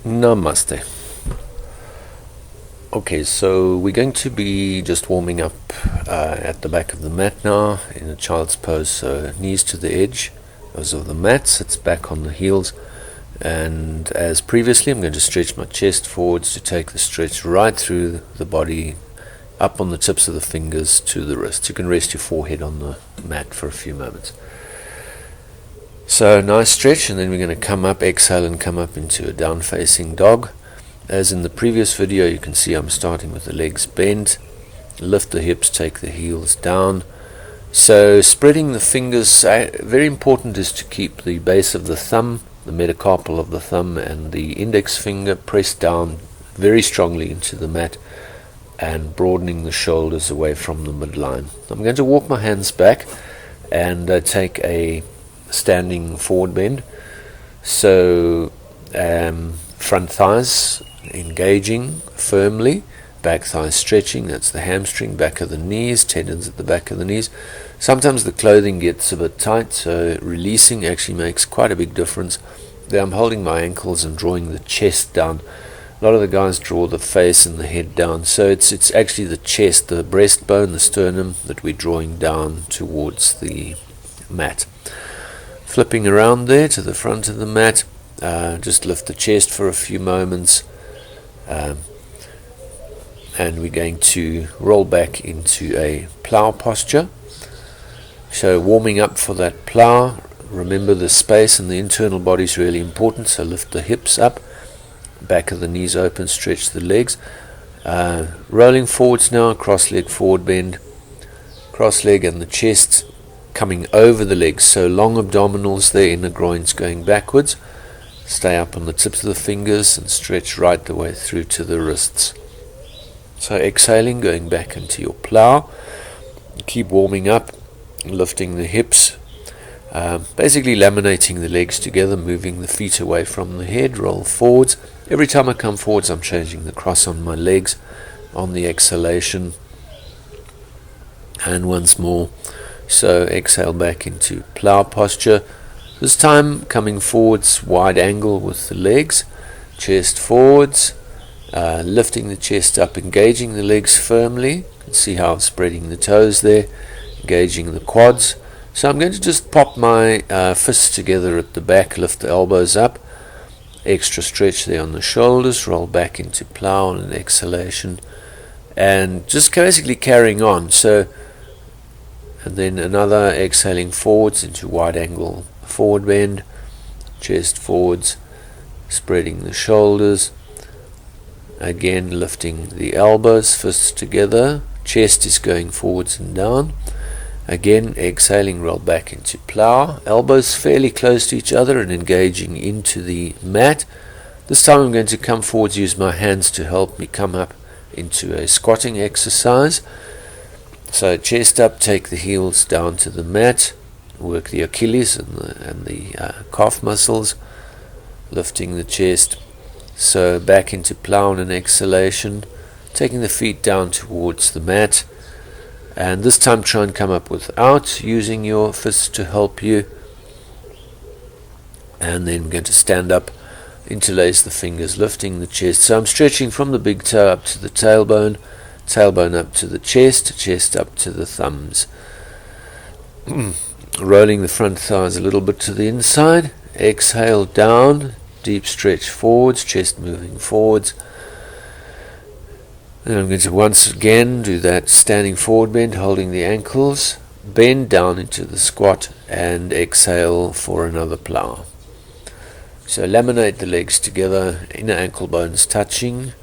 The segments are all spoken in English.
Namaste. Okay, so we're going to be just warming up at the back of the mat now in a child's pose, so knees to the edge of the mat, sits back on the heels, and as previously I'm going to stretch my chest forwards to take the stretch right through the body, up on the tips of the fingers to the wrists. You can rest your forehead on the mat for a few moments. So nice stretch, and then we're going to come up, exhale and come up into a down facing dog. As in the previous video, you can see I'm starting with the legs bent, lift the hips, take the heels down. So spreading the fingers, very important is to keep the base of the thumb, the metacarpal of the thumb and the index finger pressed down very strongly into the mat and broadening the shoulders away from the midline. I'm going to walk my hands back and take a standing forward bend. So front thighs engaging firmly, back thighs stretching, that's the hamstring, back of the knees, tendons at the back of the knees. Sometimes the clothing gets a bit tight, so releasing actually makes quite a big difference. There I'm holding my ankles and drawing the chest down. A lot of the guys draw the face and the head down, so it's actually the chest, the breastbone, the sternum that we're drawing down towards the mat. Flipping around there to the front of the mat, just lift the chest for a few moments, and we're going to roll back into a plough posture. So warming up for that plough, remember the space and the internal body is really important, so lift the hips up, back of the knees open, stretch the legs. Rolling forwards now, cross leg forward bend, cross leg and the chest coming over the legs, so long abdominals there, inner groins going backwards. Stay up on the tips of the fingers and stretch right the way through to the wrists. So exhaling, going back into your plough. Keep warming up, lifting the hips, basically laminating the legs together, moving the feet away from the head, roll forwards. Every time I come forwards I'm changing the cross on my legs on the exhalation. And once more, so exhale back into plough posture. This time coming forwards, wide angle with the legs, chest forwards, lifting the chest up, engaging the legs firmly. You can see how I'm spreading the toes there, engaging the quads. So I'm going to just pop my fists together at the back, lift the elbows up, extra stretch there on the shoulders, roll back into plough and an exhalation, and just basically carrying on. So, and then another exhaling forwards into wide angle forward bend, chest forwards, spreading the shoulders, again lifting the elbows, fists together, chest is going forwards and down, again exhaling, roll back into plough, elbows fairly close to each other and engaging into the mat. This time I'm going to come forwards, use my hands to help me come up into a squatting exercise. So chest up, take the heels down to the mat, work the Achilles and the calf muscles, lifting the chest. So back into plough and an exhalation, taking the feet down towards the mat, and this time try and come up without using your fists to help you. And then we're going to stand up, interlace the fingers, lifting the chest. So I'm stretching from the big toe up to the tailbone, tailbone up to the chest, chest up to the thumbs. Rolling the front thighs a little bit to the inside, exhale down, deep stretch forwards, chest moving forwards. Then I'm going to once again do that standing forward bend, holding the ankles, bend down into the squat and exhale for another plough. So laminate the legs together, inner ankle bones touching,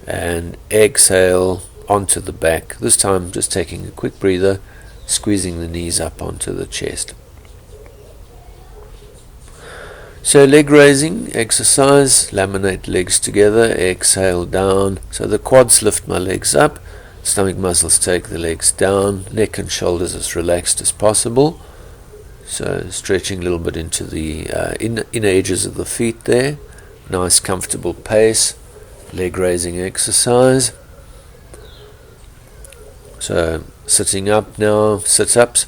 and exhale onto the back. This time just taking a quick breather, squeezing the knees up onto the chest. So leg raising exercise, laminate legs together, exhale down. So the quads lift my legs up, stomach muscles take the legs down, neck and shoulders as relaxed as possible. So stretching a little bit into the inner edges of the feet there. Nice comfortable pace, leg raising exercise. So sitting up now, sit-ups.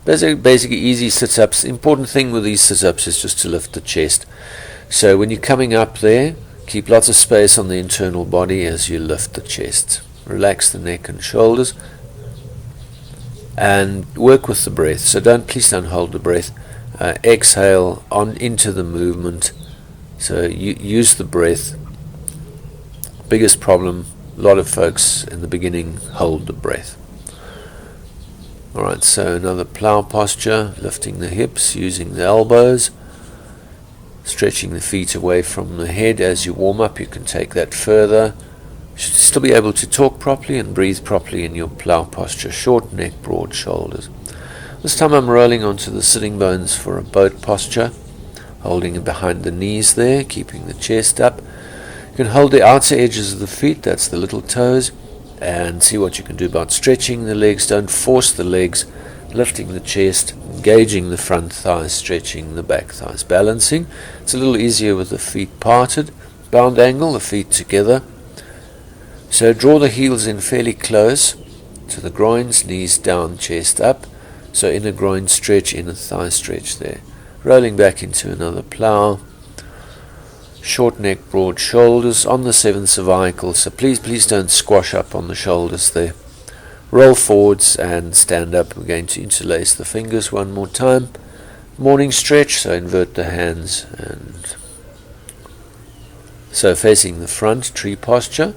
Basically easy sit-ups. The important thing with these sit-ups is just to lift the chest. So when you're coming up there, Keep lots of space on the internal body as you lift the chest. Relax the neck and shoulders and work with the breath. So please don't hold the breath. Exhale on into the movement. So use the breath. Biggest problem, a lot of folks in the beginning hold the breath. Alright, so another plough posture, lifting the hips, using the elbows, stretching the feet away from the head. As you warm up, you can take that further. You should still be able to talk properly and breathe properly in your plough posture. Short neck, broad shoulders. This time I'm rolling onto the sitting bones for a boat posture, holding it behind the knees there, keeping the chest up. You can hold the outer edges of the feet, that's the little toes, and see what you can do about stretching the legs. Don't force the legs, lifting the chest, engaging the front thighs, stretching the back thighs, balancing. It's a little easier with the feet parted. Bound angle, the feet together. So draw the heels in fairly close to the groins, knees down, chest up. So inner groin stretch, inner thigh stretch there. Rolling back into another plough. Short neck, broad shoulders on the 7th cervical. So please don't squash up on the shoulders there. Roll forwards and stand up. We're going to interlace the fingers one more time. Morning stretch, so invert the hands. And so facing the front, tree posture.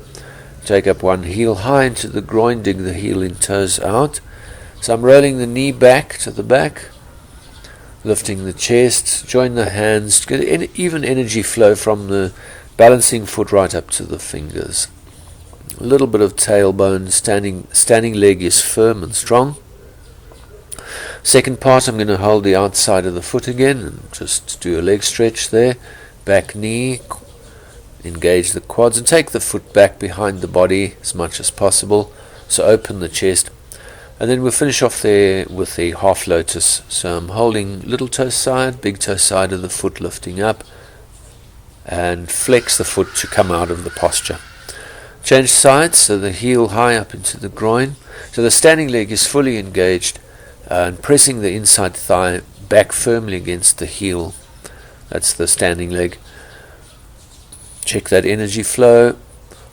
Take up one heel high into the groin, dig the heel in, toes out. So I'm rolling the knee back to the back, lifting the chest, join the hands, get an even energy flow from the balancing foot right up to the fingers. A little bit of tailbone, standing leg is firm and strong. Second part, I'm going to hold the outside of the foot again and just do a leg stretch there. Back knee, engage the quads and take the foot back behind the body as much as possible. So open the chest. And then we'll finish off there with the half lotus. So I'm holding little toe side, big toe side of the foot lifting up, and flex the foot to come out of the posture. Change sides, so the heel high up into the groin. So the standing leg is fully engaged and pressing the inside thigh back firmly against the heel. That's the standing leg. Check that energy flow.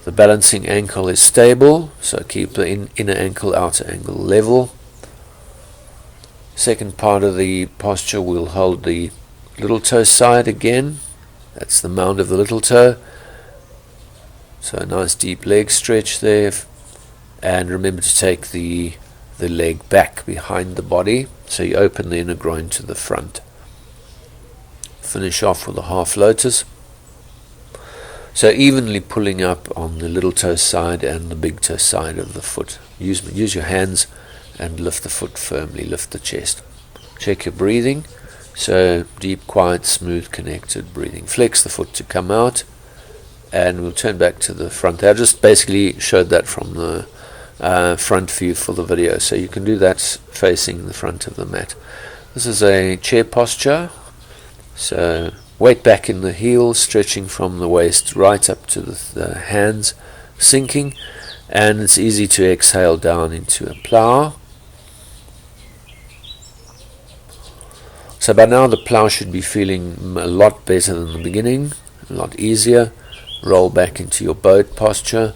The balancing ankle is stable, so keep the inner ankle, outer ankle level. Second part of the posture, we'll hold the little toe side again. That's the mound of the little toe. So a nice deep leg stretch there. And remember to take the leg back behind the body, so you open the inner groin to the front. Finish off with a half lotus. So evenly pulling up on the little toe side and the big toe side of the foot. Use your hands and lift the foot firmly, lift the chest. Check your breathing. So deep, quiet, smooth, connected breathing. Flex the foot to come out, and we'll turn back to the front. I just basically showed that from the front view for the video, so you can do that facing the front of the mat. This is a chair posture. So weight back in the heels, stretching from the waist right up to the hands, sinking, and it's easy to exhale down into a plough. So by now the plough should be feeling a lot better than the beginning, a lot easier. Roll back into your boat posture.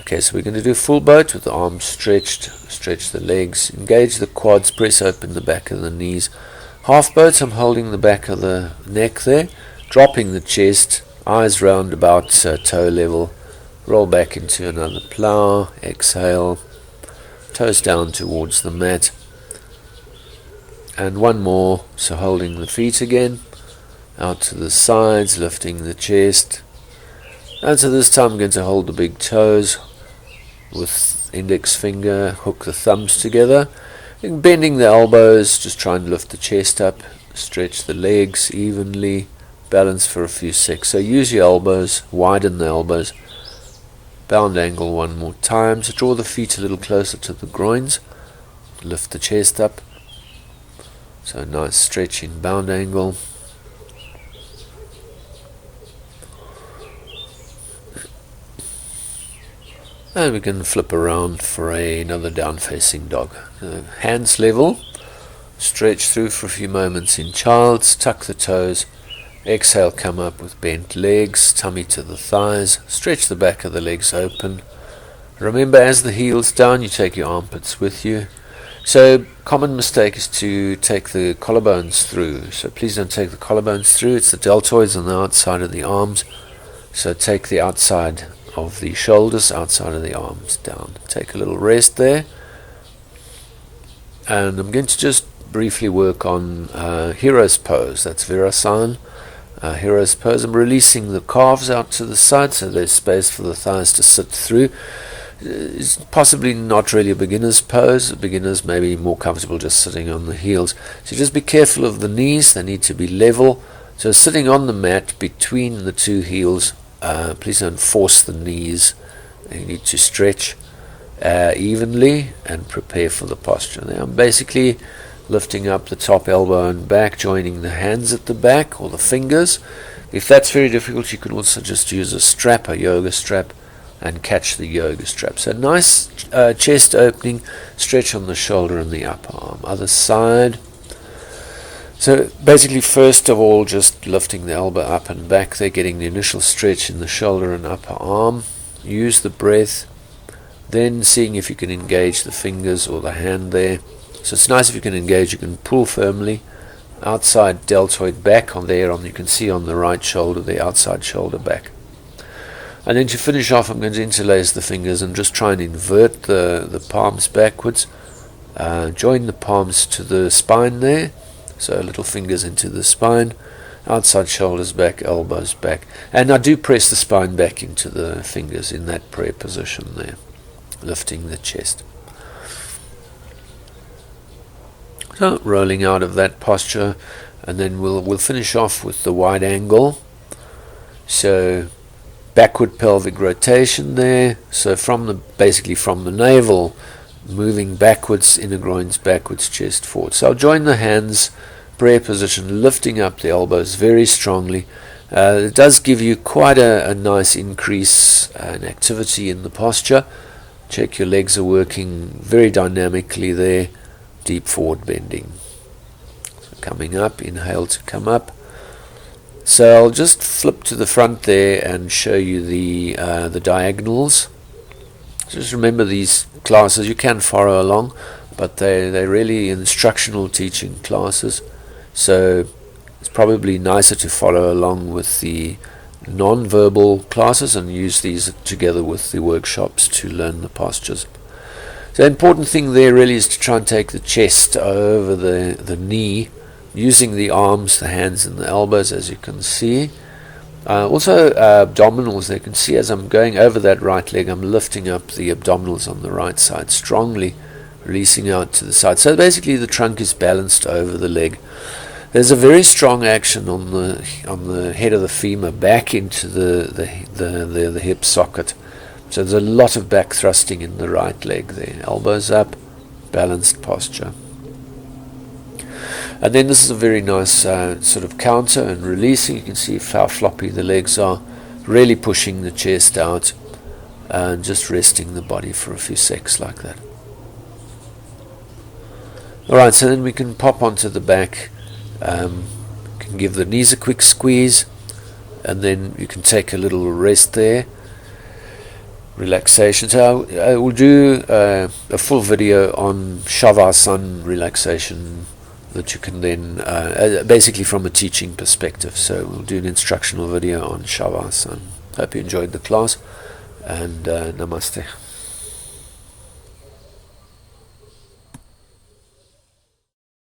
Okay, so we're going to do full boat with the arms stretched, stretch the legs, engage the quads, press open the back of the knees. Half boat, I'm holding the back of the neck there, dropping the chest, eyes round about toe level. Roll back into another plough, exhale, toes down towards the mat. And one more, so holding the feet again, out to the sides, lifting the chest. And so this time I'm going to hold the big toes with index finger, hook the thumbs together. Bending the elbows, just try and lift the chest up, stretch the legs evenly, balance for a few seconds. So use your elbows, widen the elbows. Bound angle one more time. So draw the feet a little closer to the groins, lift the chest up. So nice stretch in bound angle. And we can flip around for another down facing dog. Hands level, stretch through for a few moments in child's, tuck the toes, Exhale, come up with bent legs, tummy to the thighs. Stretch the back of the legs open. Remember, as the heel's down, you take your armpits with you. So, common mistake is to take the collarbones through. So please don't take the collarbones through. It's the deltoids on the outside of the arms. So take the outside of the shoulders, outside of the arms down. Take a little rest there. And I'm going to just briefly work on hero's pose. That's Virasana. Hero's pose. I'm releasing the calves out to the side so there's space for the thighs to sit through. It's possibly not really a beginner's pose. Beginners may be more comfortable just sitting on the heels. So just be careful of the knees. They need to be level. So sitting on the mat between the two heels, please don't force the knees. You need to stretch evenly and prepare for the posture. Now I'm basically lifting up the top elbow and back, joining the hands at the back or the fingers. If that's very difficult, you can also just use a strap, a yoga strap, and catch the yoga strap. So nice chest opening, stretch on the shoulder and the upper arm. Other side. So basically, first of all, just lifting the elbow up and back there, getting the initial stretch in the shoulder and upper arm. Use the breath. Then seeing if you can engage the fingers or the hand there. So it's nice if you can engage, you can pull firmly. Outside deltoid back on there, you can see on the right shoulder, the outside shoulder back. And then to finish off, I'm going to interlace the fingers and just try and invert the palms backwards. Join the palms to the spine there. So little fingers into the spine. Outside shoulders back, elbows back. And I do press the spine back into the fingers in that prayer position there. Lifting the chest. So rolling out of that posture. And then we'll finish off with the wide angle. So backward pelvic rotation there. So basically from the navel, moving backwards, inner groins backwards, chest forward. So I'll join the hands, prayer position, lifting up the elbows very strongly. It does give you quite a nice increase in activity in the posture. Check your legs are working very dynamically there. Deep forward bending. So coming up, inhale to come up. So I'll just flip to the front there and show you the diagonals. Just remember these classes, you can follow along, but they're really instructional teaching classes. So it's probably nicer to follow along with the non-verbal classes and use these together with the workshops to learn the postures. So the important thing there really is to try and take the chest over the knee, using the arms, the hands and the elbows, as you can see. Also abdominals, they can see as I'm going over that right leg, I'm lifting up the abdominals on the right side strongly, releasing out to the side. So basically the trunk is balanced over the leg. There's a very strong action on the head of the femur back into the hip socket. So there's a lot of back thrusting in the right leg there. Elbows up, balanced posture. And then this is a very nice sort of counter and releasing. You can see how floppy the legs are. Really pushing the chest out and just resting the body for a few seconds like that. Alright, so then we can pop onto the back. Can give the knees a quick squeeze. And then you can take a little rest there. Relaxation. So I will do a full video on Shavasana relaxation that you can then, basically from a teaching perspective. So we'll do an instructional video on Shavasana. Hope you enjoyed the class, and Namaste.